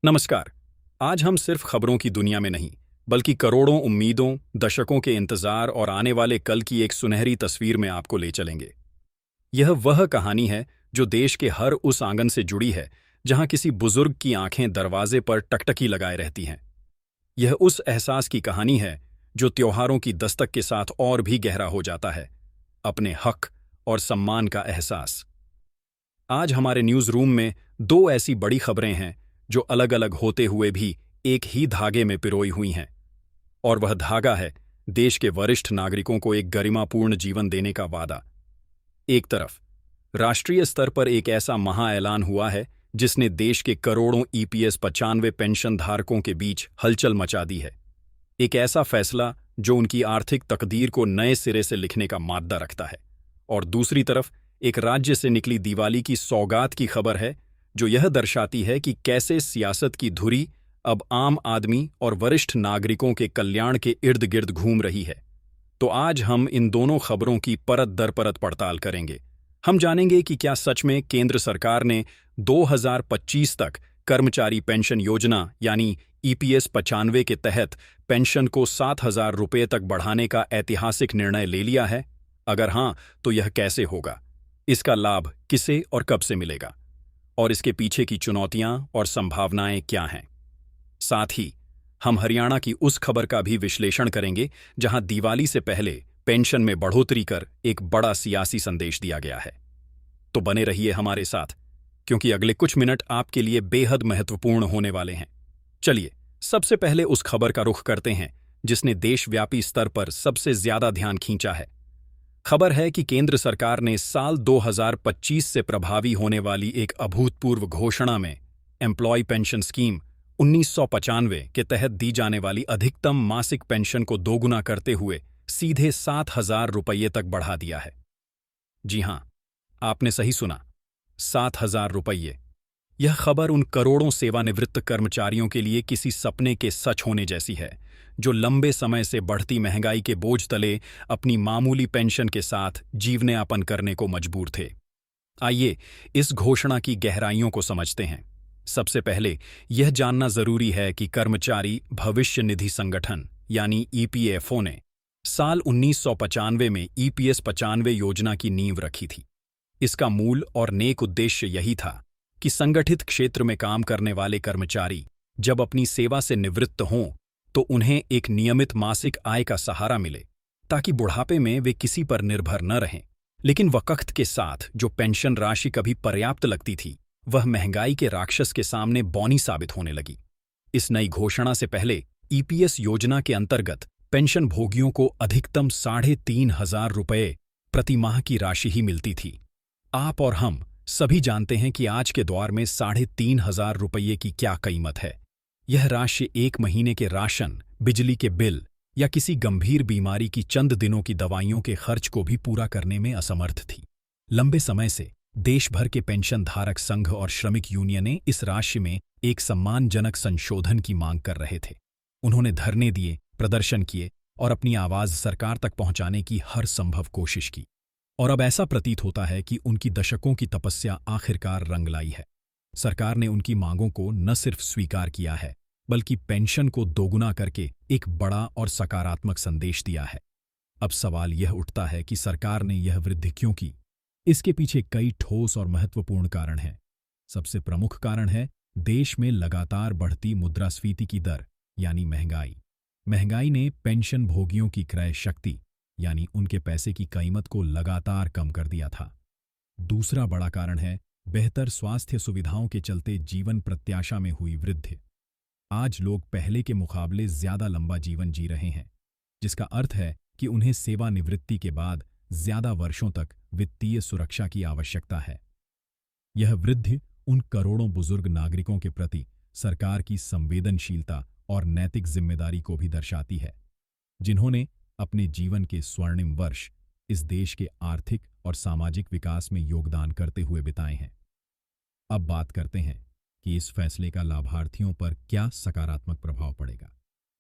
नमस्कार। आज हम सिर्फ खबरों की दुनिया में नहीं, बल्कि करोड़ों उम्मीदों, दशकों के इंतजार और आने वाले कल की एक सुनहरी तस्वीर में आपको ले चलेंगे। यह वह कहानी है जो देश के हर उस आंगन से जुड़ी है जहां किसी बुजुर्ग की आंखें दरवाजे पर टकटकी लगाए रहती हैं। यह उस एहसास की कहानी है जो त्योहारों की दस्तक के साथ और भी गहरा हो जाता है, अपने हक और सम्मान का एहसास। आज हमारे न्यूज़ रूम में दो ऐसी बड़ी खबरें हैं जो अलग अलग होते हुए भी एक ही धागे में पिरोई हुई हैं, और वह धागा है देश के वरिष्ठ नागरिकों को एक गरिमापूर्ण जीवन देने का वादा। एक तरफ राष्ट्रीय स्तर पर एक ऐसा महा ऐलान हुआ है जिसने देश के करोड़ों ईपीएस 95 पेंशन धारकों के बीच हलचल मचा दी है। एक ऐसा फैसला जो उनकी आर्थिक तकदीर को नए सिरे से लिखने का माद्दा रखता है। और दूसरी तरफ एक राज्य से निकली दिवाली की सौगात की खबर है जो यह दर्शाती है कि कैसे सियासत की धुरी अब आम आदमी और वरिष्ठ नागरिकों के कल्याण के इर्द गिर्द घूम रही है। तो आज हम इन दोनों खबरों की परत दर परत पड़ताल करेंगे। हम जानेंगे कि क्या सच में केंद्र सरकार ने 2025 तक कर्मचारी पेंशन योजना यानी ईपीएस 95 के तहत पेंशन को 7,000 रुपये तक बढ़ाने का ऐतिहासिक निर्णय ले लिया है। अगर हां, तो यह कैसे होगा, इसका लाभ किसे और कब से मिलेगा, और इसके पीछे की चुनौतियां और संभावनाएं क्या हैं। साथ ही हम हरियाणा की उस खबर का भी विश्लेषण करेंगे जहां दिवाली से पहले पेंशन में बढ़ोतरी कर एक बड़ा सियासी संदेश दिया गया है। तो बने रहिए हमारे साथ, क्योंकि अगले कुछ मिनट आपके लिए बेहद महत्वपूर्ण होने वाले हैं। चलिए सबसे पहले उस खबर का रुख करते हैं जिसने देशव्यापी स्तर पर सबसे ज्यादा ध्यान खींचा है। खबर है कि केंद्र सरकार ने साल 2025 से प्रभावी होने वाली एक अभूतपूर्व घोषणा में एम्प्लॉय पेंशन स्कीम 1995 के तहत दी जाने वाली अधिकतम मासिक पेंशन को दोगुना करते हुए सीधे 7,000 रुपये तक बढ़ा दिया है। जी हां, आपने सही सुना, 7,000 रुपये। यह खबर उन करोड़ों सेवानिवृत्त कर्मचारियों के लिए किसी सपने के सच होने जैसी है जो लंबे समय से बढ़ती महंगाई के बोझ तले अपनी मामूली पेंशन के साथ जीवनयापन करने को मजबूर थे। आइए इस घोषणा की गहराइयों को समझते हैं। सबसे पहले यह जानना जरूरी है कि कर्मचारी भविष्य निधि संगठन यानी ईपीएफओ ने साल 1995 में ईपीएस 95 योजना की नींव रखी थी। इसका मूल और नेक उद्देश्य यही था कि संगठित क्षेत्र में काम करने वाले कर्मचारी जब अपनी सेवा से निवृत्त हों तो उन्हें एक नियमित मासिक आय का सहारा मिले, ताकि बुढ़ापे में वे किसी पर निर्भर न रहें। लेकिन वक्त के साथ जो पेंशन राशि कभी पर्याप्त लगती थी, वह महंगाई के राक्षस के सामने बौनी साबित होने लगी। इस नई घोषणा से पहले ईपीएस योजना के अंतर्गत पेंशन भोगियों को अधिकतम 3,500 रुपये प्रति माह की राशि ही मिलती थी। आप और हम सभी जानते हैं कि आज के दौर में 3,500 रुपये की क्या कीमत है। यह राशि एक महीने के राशन, बिजली के बिल या किसी गंभीर बीमारी की चंद दिनों की दवाइयों के खर्च को भी पूरा करने में असमर्थ थी। लंबे समय से देश भर के पेंशन धारक संघ और श्रमिक यूनियनें इस राशि में एक सम्मानजनक संशोधन की मांग कर रहे थे। उन्होंने धरने दिए, प्रदर्शन किए और अपनी आवाज सरकार तक पहुंचाने की हर संभव कोशिश की। और अब ऐसा प्रतीत होता है कि उनकी दशकों की तपस्या आखिरकार रंग लाई है। सरकार ने उनकी मांगों को न सिर्फ स्वीकार किया है, बल्कि पेंशन को दोगुना करके एक बड़ा और सकारात्मक संदेश दिया है। अब सवाल यह उठता है कि सरकार ने यह वृद्धि क्यों की। इसके पीछे कई ठोस और महत्वपूर्ण कारण हैं। सबसे प्रमुख कारण है देश में लगातार बढ़ती मुद्रास्फीति की दर यानी महंगाई। महंगाई ने पेंशन भोगियों की क्रय शक्ति यानी उनके पैसे की कीमत को लगातार कम कर दिया था। दूसरा बड़ा कारण है बेहतर स्वास्थ्य सुविधाओं के चलते जीवन प्रत्याशा में हुई वृद्धि। आज लोग पहले के मुकाबले ज्यादा लंबा जीवन जी रहे हैं, जिसका अर्थ है कि उन्हें सेवानिवृत्ति के बाद ज्यादा वर्षों तक वित्तीय सुरक्षा की आवश्यकता है। यह वृद्धि उन करोड़ों बुजुर्ग नागरिकों के प्रति सरकार की संवेदनशीलता और नैतिक जिम्मेदारी को भी दर्शाती है, जिन्होंने अपने जीवन के स्वर्णिम वर्ष इस देश के आर्थिक और सामाजिक विकास में योगदान करते हुए बिताए हैं। अब बात करते हैं कि इस फैसले का लाभार्थियों पर क्या सकारात्मक प्रभाव पड़ेगा।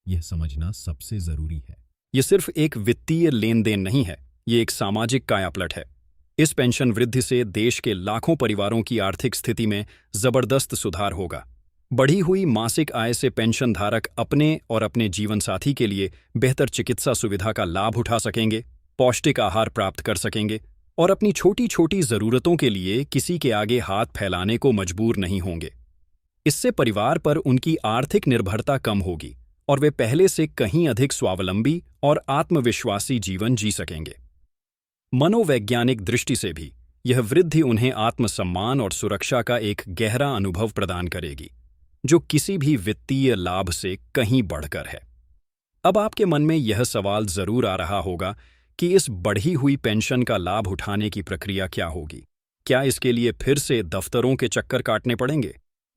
यह समझना सबसे जरूरी है। यह सिर्फ एक वित्तीय लेन देन नहीं है, ये एक सामाजिक कायापलट है। इस पेंशन वृद्धि से देश के लाखों परिवारों की आर्थिक स्थिति में जबरदस्त सुधार होगा। बढ़ी हुई मासिक आय से पेंशनधारक अपने और अपने जीवनसाथी के लिए बेहतर चिकित्सा सुविधा का लाभ उठा सकेंगे, पौष्टिक आहार प्राप्त कर सकेंगे और अपनी छोटी छोटी जरूरतों के लिए किसी के आगे हाथ फैलाने को मजबूर नहीं होंगे। इससे परिवार पर उनकी आर्थिक निर्भरता कम होगी और वे पहले से कहीं अधिक स्वावलंबी और आत्मविश्वासी जीवन जी सकेंगे। मनोवैज्ञानिक दृष्टि से भी यह वृद्धि उन्हें आत्मसम्मान और सुरक्षा का एक गहरा अनुभव प्रदान करेगी, जो किसी भी वित्तीय लाभ से कहीं बढ़कर है। अब आपके मन में यह सवाल जरूर आ रहा होगा कि इस बढ़ी हुई पेंशन का लाभ उठाने की प्रक्रिया क्या होगी? क्या इसके लिए फिर से दफ्तरों के चक्कर काटने पड़ेंगे?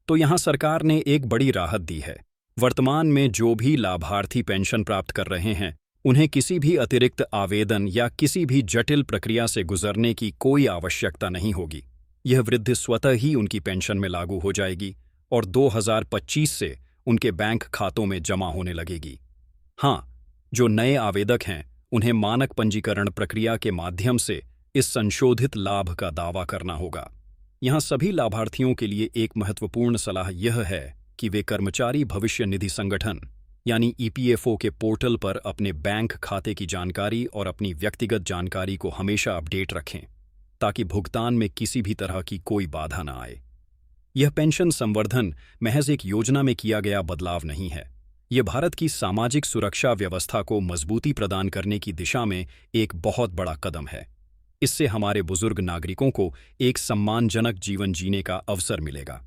तो यहाँ सरकार ने एक बड़ी राहत दी है। वर्तमान में जो भी लाभार्थी पेंशन प्राप्त कर रहे हैं, उन्हें किसी भी अतिरिक्त आवेदन या किसी भी जटिल प्रक्रिया से गुजरने की कोई आवश्यकता नहीं होगी। यह वृद्धि स्वतः ही उनकी पेंशन में लागू हो जाएगी और 2025 से उनके बैंक खातों में जमा होने लगेगी। हाँ, जो नए आवेदक हैं, उन्हें मानक पंजीकरण प्रक्रिया के माध्यम से इस संशोधित लाभ का दावा करना होगा। यहाँ सभी लाभार्थियों के लिए एक महत्वपूर्ण सलाह यह है कि वे कर्मचारी भविष्य निधि संगठन यानी ईपीएफओ के पोर्टल पर अपने बैंक खाते की जानकारी और अपनी व्यक्तिगत जानकारी को हमेशा अपडेट रखें, ताकि भुगतान में किसी भी तरह की कोई बाधा न आए। यह पेंशन संवर्धन महज एक योजना में किया गया बदलाव नहीं है। यह भारत की सामाजिक सुरक्षा व्यवस्था को मजबूती प्रदान करने की दिशा में एक बहुत बड़ा कदम है। इससे हमारे बुजुर्ग नागरिकों को एक सम्मानजनक जीवन जीने का अवसर मिलेगा।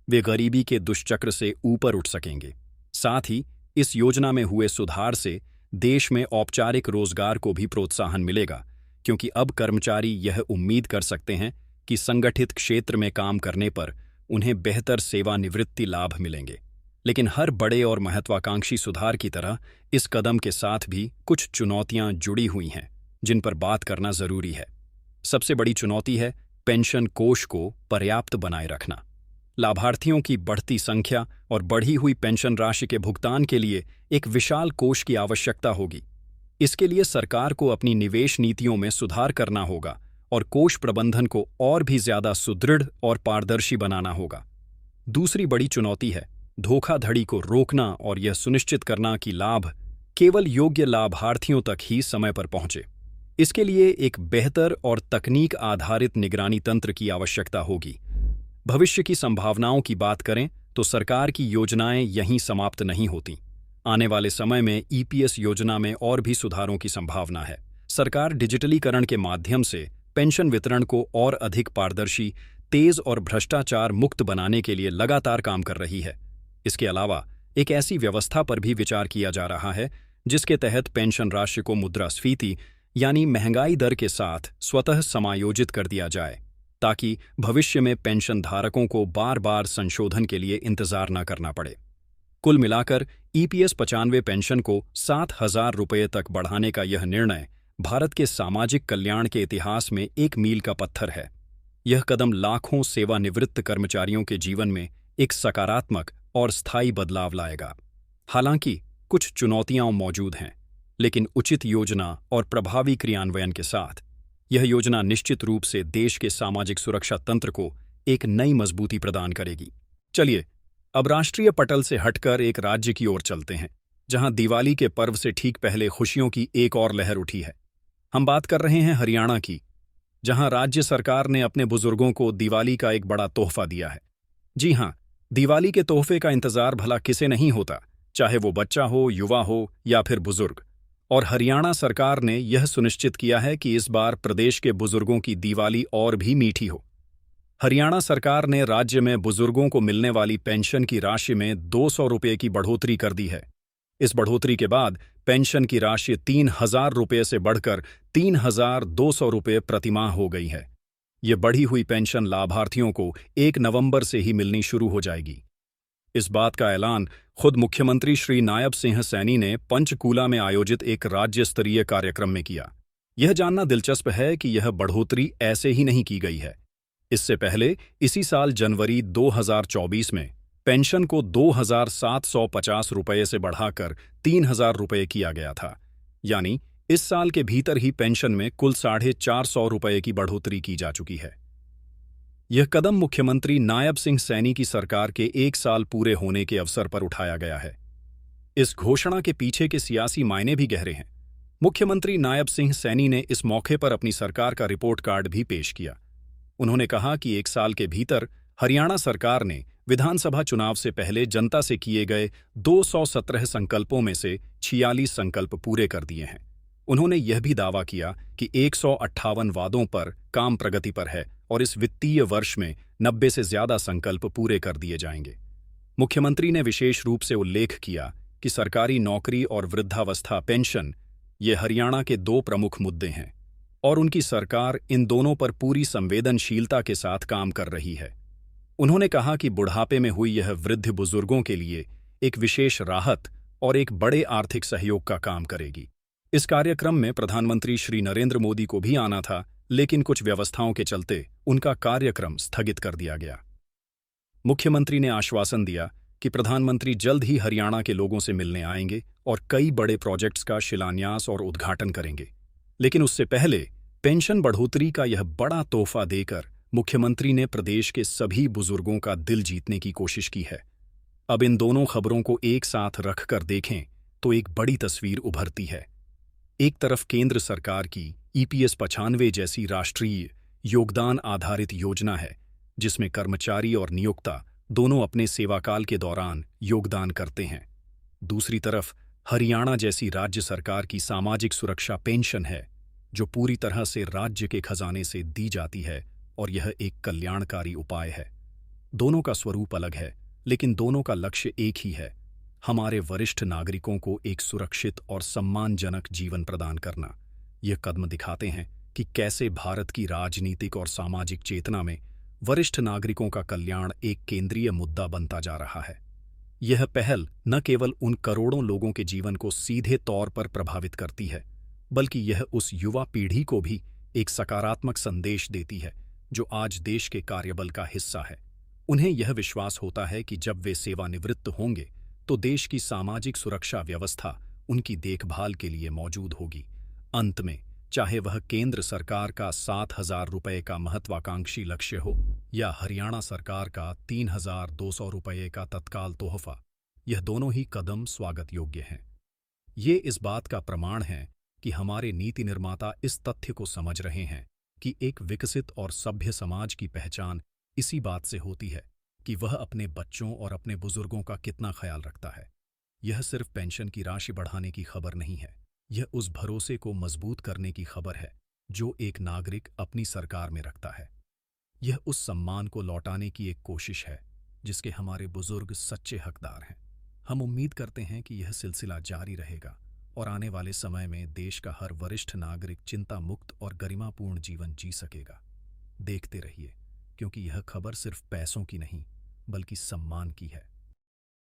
वे गरीबी के दुष्चक्र से ऊपर उठ सकेंगे। साथ ही इस योजना में हुए सुधार से देश में औपचारिक रोजगार को भी प्रोत्साहन मिलेगा, क्योंकि अब कर्मचारी यह उम्मीद कर सकते हैं कि संगठित क्षेत्र में काम करने पर उन्हें बेहतर सेवानिवृत्ति लाभ मिलेंगे। लेकिन हर बड़े और महत्वाकांक्षी सुधार की तरह इस कदम के साथ भी कुछ चुनौतियां जुड़ी हुई हैं, जिन पर बात करना जरूरी है। सबसे बड़ी चुनौती है पेंशन कोष को पर्याप्त बनाए रखना। लाभार्थियों की बढ़ती संख्या और बढ़ी हुई पेंशन राशि के भुगतान के लिए एक विशाल कोष की आवश्यकता होगी। इसके लिए सरकार को अपनी निवेश नीतियों में सुधार करना होगा और कोष प्रबंधन को और भी ज्यादा सुदृढ़ और पारदर्शी बनाना होगा। दूसरी बड़ी चुनौती है धोखाधड़ी को रोकना और यह सुनिश्चित करना कि लाभ केवल योग्य लाभार्थियों तक ही समय पर पहुंचे। इसके लिए एक बेहतर और तकनीक आधारित निगरानी तंत्र की आवश्यकता होगी। भविष्य की संभावनाओं की बात करें तो सरकार की योजनाएं यहीं समाप्त नहीं होती। आने वाले समय में ईपीएस योजना में और भी सुधारों की संभावना है। सरकार डिजिटलीकरण के माध्यम से पेंशन वितरण को और अधिक पारदर्शी, तेज और भ्रष्टाचार मुक्त बनाने के लिए लगातार काम कर रही है। इसके अलावा एक ऐसी व्यवस्था पर भी विचार किया जा रहा है जिसके तहत पेंशन राशि को मुद्रास्फीति यानी महंगाई दर के साथ स्वतः समायोजित कर दिया जाए, ताकि भविष्य में पेंशन धारकों को बार बार संशोधन के लिए इंतजार न करना पड़े। कुल मिलाकर ईपीएस 95 पेंशन को 7,000 रुपये तक बढ़ाने का यह निर्णय भारत के सामाजिक कल्याण के इतिहास में एक मील का पत्थर है। यह कदम लाखों सेवानिवृत्त कर्मचारियों के जीवन में एक सकारात्मक और स्थायी बदलाव लाएगा। हालांकि कुछ चुनौतियां मौजूद हैं, लेकिन उचित योजना और प्रभावी क्रियान्वयन के साथ यह योजना निश्चित रूप से देश के सामाजिक सुरक्षा तंत्र को एक नई मजबूती प्रदान करेगी। चलिए अब राष्ट्रीय पटल से हटकर एक राज्य की ओर चलते हैं, जहां दिवाली के पर्व से ठीक पहले खुशियों की एक और लहर उठी है। हम बात कर रहे हैं हरियाणा की, जहां राज्य सरकार ने अपने बुजुर्गों को दिवाली का एक बड़ा तोहफा दिया है। जी हां, दिवाली के तोहफे का इंतजार भला किसे नहीं होता, चाहे वो बच्चा हो, युवा हो या फिर बुजुर्ग। और हरियाणा सरकार ने यह सुनिश्चित किया है कि इस बार प्रदेश के बुजुर्गों की दिवाली और भी मीठी हो। हरियाणा सरकार ने राज्य में बुजुर्गों को मिलने वाली पेंशन की राशि में 200 रुपये की बढ़ोतरी कर दी है। इस बढ़ोतरी के बाद पेंशन की राशि 3,000 रुपये से बढ़कर 3,200 रुपये प्रतिमाह हो गई है। ये बढ़ी हुई पेंशन लाभार्थियों को 1 नवंबर से ही मिलनी शुरू हो जाएगी। इस बात का ऐलान खुद मुख्यमंत्री श्री नायब सिंह सैनी ने पंचकूला में आयोजित एक राज्य स्तरीय कार्यक्रम में किया। यह जानना दिलचस्प है कि यह बढ़ोतरी ऐसे ही नहीं की गई है। इससे पहले इसी साल जनवरी 2024 में पेंशन को 2,750 रुपये से बढ़ाकर 3,000 रुपये किया गया था। यानी इस साल के भीतर ही पेंशन में कुल 450 रुपये की बढ़ोतरी की जा चुकी है। यह कदम मुख्यमंत्री नायब सिंह सैनी की सरकार के 1 साल पूरे होने के अवसर पर उठाया गया है। इस घोषणा के पीछे के सियासी मायने भी गहरे हैं। मुख्यमंत्री नायब सिंह सैनी ने इस मौके पर अपनी सरकार का रिपोर्ट कार्ड भी पेश किया। उन्होंने कहा कि 1 साल के भीतर हरियाणा सरकार ने विधानसभा चुनाव से पहले जनता से किए गए 217 संकल्पों में से 46 संकल्प पूरे कर दिए हैं। उन्होंने यह भी दावा किया कि 158 वादों पर काम प्रगति पर है और इस वित्तीय वर्ष में 90 से ज्यादा संकल्प पूरे कर दिए जाएंगे। मुख्यमंत्री ने विशेष रूप से उल्लेख किया कि सरकारी नौकरी और वृद्धावस्था पेंशन ये हरियाणा के 2 प्रमुख मुद्दे हैं और उनकी सरकार इन दोनों पर पूरी संवेदनशीलता के साथ काम कर रही है। उन्होंने कहा कि बुढ़ापे में हुई यह वृद्ध बुजुर्गों के लिए एक विशेष राहत और एक बड़े आर्थिक सहयोग का काम करेगी। इस कार्यक्रम में प्रधानमंत्री श्री नरेंद्र मोदी को भी आना था, लेकिन कुछ व्यवस्थाओं के चलते उनका कार्यक्रम स्थगित कर दिया गया। मुख्यमंत्री ने आश्वासन दिया कि प्रधानमंत्री जल्द ही हरियाणा के लोगों से मिलने आएंगे और कई बड़े प्रोजेक्ट्स का शिलान्यास और उद्घाटन करेंगे। लेकिन उससे पहले पेंशन बढ़ोतरी का यह बड़ा तोहफा देकर मुख्यमंत्री ने प्रदेश के सभी बुजुर्गों का दिल जीतने की कोशिश की है। अब इन दोनों खबरों को एक साथ रखकर देखें तो एक बड़ी तस्वीर उभरती है। एक तरफ केंद्र सरकार की EPS 95 जैसी राष्ट्रीय योगदान आधारित योजना है, जिसमें कर्मचारी और नियोक्ता दोनों अपने सेवाकाल के दौरान योगदान करते हैं। दूसरी तरफ हरियाणा जैसी राज्य सरकार की सामाजिक सुरक्षा पेंशन है, जो पूरी तरह से राज्य के खजाने से दी जाती है और यह एक कल्याणकारी उपाय है। दोनों का स्वरूप अलग है, लेकिन दोनों का लक्ष्य एक ही है, हमारे वरिष्ठ नागरिकों को एक सुरक्षित और सम्मानजनक जीवन प्रदान करना। ये कदम दिखाते हैं कि कैसे भारत की राजनीतिक और सामाजिक चेतना में वरिष्ठ नागरिकों का कल्याण एक केंद्रीय मुद्दा बनता जा रहा है। यह पहल न केवल उन करोड़ों लोगों के जीवन को सीधे तौर पर प्रभावित करती है, बल्कि यह उस युवा पीढ़ी को भी एक सकारात्मक संदेश देती है जो आज देश के कार्यबल का हिस्सा है। उन्हें यह विश्वास होता है कि जब वे सेवानिवृत्त होंगे तो देश की सामाजिक सुरक्षा व्यवस्था उनकी देखभाल के लिए मौजूद होगी। अंत में, चाहे वह केंद्र सरकार का 7,000 रुपये का महत्वाकांक्षी लक्ष्य हो या हरियाणा सरकार का 3,200 रुपये का तत्काल तोहफा, यह दोनों ही कदम स्वागत योग्य हैं। ये इस बात का प्रमाण है कि हमारे नीति निर्माता इस तथ्य को समझ रहे हैं कि एक विकसित और सभ्य समाज की पहचान इसी बात से होती है कि वह अपने बच्चों और अपने बुजुर्गों का कितना ख्याल रखता है। यह सिर्फ पेंशन की राशि बढ़ाने की खबर नहीं है, यह उस भरोसे को मजबूत करने की खबर है जो एक नागरिक अपनी सरकार में रखता है। यह उस सम्मान को लौटाने की एक कोशिश है जिसके हमारे बुजुर्ग सच्चे हकदार हैं। हम उम्मीद करते हैं कि यह सिलसिला जारी रहेगा और आने वाले समय में देश का हर वरिष्ठ नागरिक चिंता मुक्त और गरिमापूर्ण जीवन जी सकेगा। देखते रहिए, क्योंकि यह खबर सिर्फ पैसों की नहीं, बल्कि सम्मान की है।